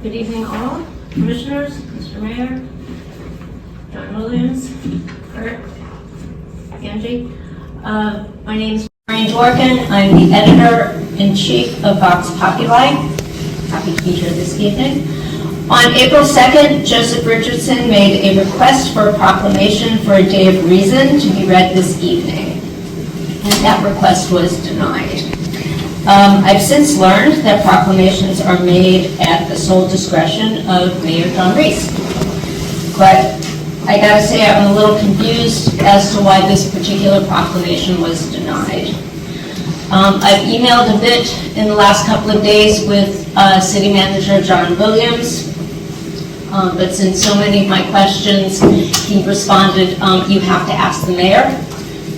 Good evening, all. Commissioners, Mr. Mayor, John Williams, Kurt, Angie. My name is Maureen Dworkin. I'm the editor-in-chief of Vox Populi. Happy to be here this evening. On April 2nd, Joseph Richardson made a request for a proclamation for a day of reason to be read this evening, and that request was denied. I've since learned that proclamations are made at the sole discretion of Mayor John Reese. But I gotta say I'm a little confused as to why this particular proclamation was denied. I've emailed a bit in the last couple of days with City Manager John Williams, but since so many of my questions, he responded, you have to ask the mayor.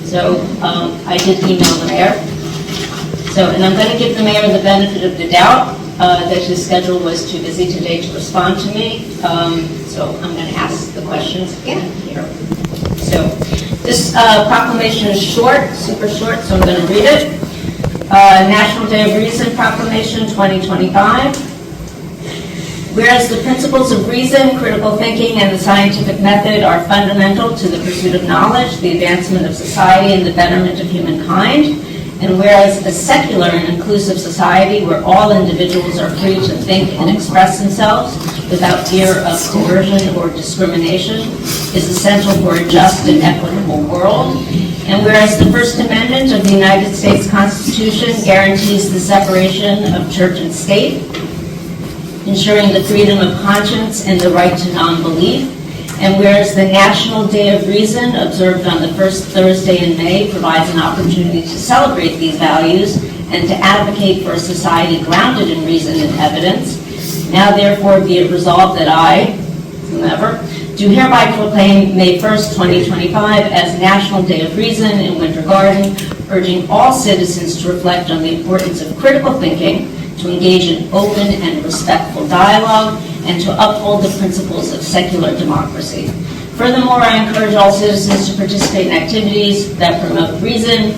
So I did email the mayor. And I'm going to give the mayor the benefit of the doubt that his schedule was too busy today to respond to me. So I'm going to ask the questions again here. So this proclamation is short, super short, so I'm going to read it. National Day of Reason Proclamation 2025. Whereas the principles of reason, critical thinking, and the scientific method are fundamental to the pursuit of knowledge, the advancement of society, and the betterment of humankind. And whereas a secular and inclusive society where all individuals are free to think and express themselves without fear of coercion or discrimination is essential for a just and equitable world. And whereas the First Amendment of the United States Constitution guarantees the separation of church and state, ensuring the freedom of conscience and the right to non-belief. And whereas the National Day of Reason, observed on the first Thursday in May, provides an opportunity to celebrate these values and to advocate for a society grounded in reason and evidence, now therefore be it resolved that I, whomever, do hereby proclaim May 1st, 2025 as National Day of Reason in Winter Garden, urging all citizens to reflect on the importance of critical thinking, to engage in open and respectful dialogue, and to uphold the principles of secular democracy. Furthermore, I encourage all citizens to participate in activities that promote reason,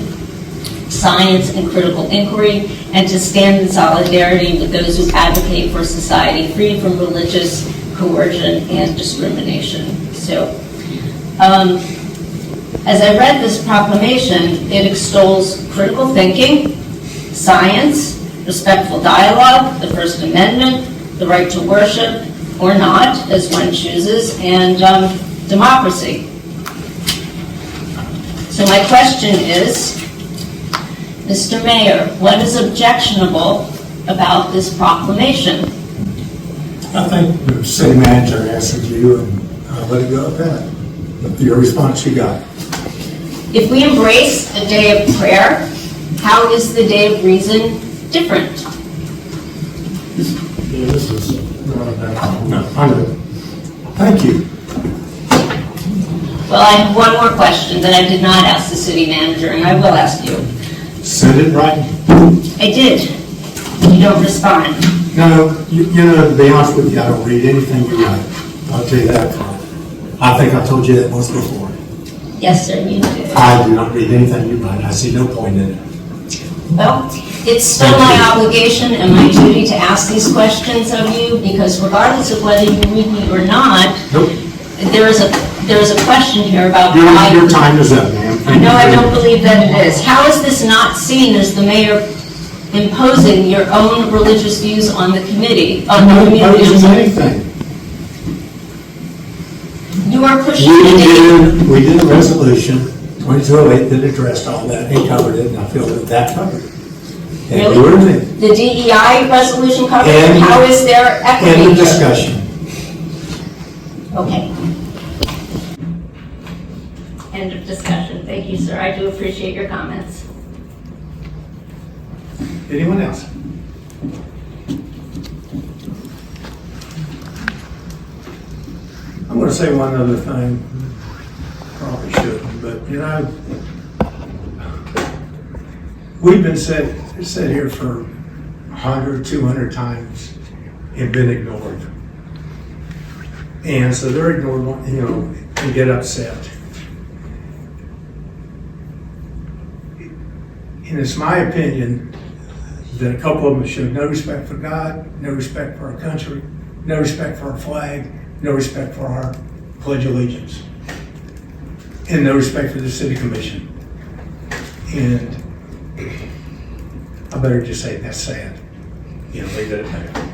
science, and critical inquiry, and to stand in solidarity with those who advocate for a society free from religious coercion and discrimination. So, as I read this proclamation, it extols critical thinking, science, respectful dialogue, the First Amendment, the right to worship, or not, as one chooses, and democracy. So my question is, Mr. Mayor, what is objectionable about this proclamation? I think the city manager answered you, and I'll let it go at that. With your response you got. If we embrace a day of prayer, how is the Day of Reason different? Yeah, this is no, I know. Thank you. Well, I have one more question that I did not ask the city manager, and I will ask you. Send it right. I did. You don't respond. No, you know, to be honest with you, I don't read anything you write. I'll tell you that. I think I told you that once before. Yes, sir, you did. I do not read anything you write. I see no point in it. Well, it's still my obligation and my duty to ask these questions of you, because regardless of whether you read me or not, Nope. there is a question here about why. Your time is up, ma'am. No, I don't believe that it is. How is this not seen as the mayor imposing your own religious views on the committee? I'm not opposing anything. You are pushing the We did a resolution, 2208, that addressed all that and covered it, and I feel that that covered it. And Really? you were in it. The DEI resolution covered it? And- How is there equity And the here? discussion. Okay. End of discussion. Thank you, sir. I do appreciate your comments. Anyone else? I'm going to say one other thing. Probably shouldn't, but you know, we've been sit here for 100, 200 times and been ignored. And so they're ignored, you know, and get upset. And it's my opinion that a couple of them showed no respect for God, no respect for our country, no respect for our flag, no respect for our pledge of allegiance, and no respect for the city commission. And I better just say that's sad. Leave it at that.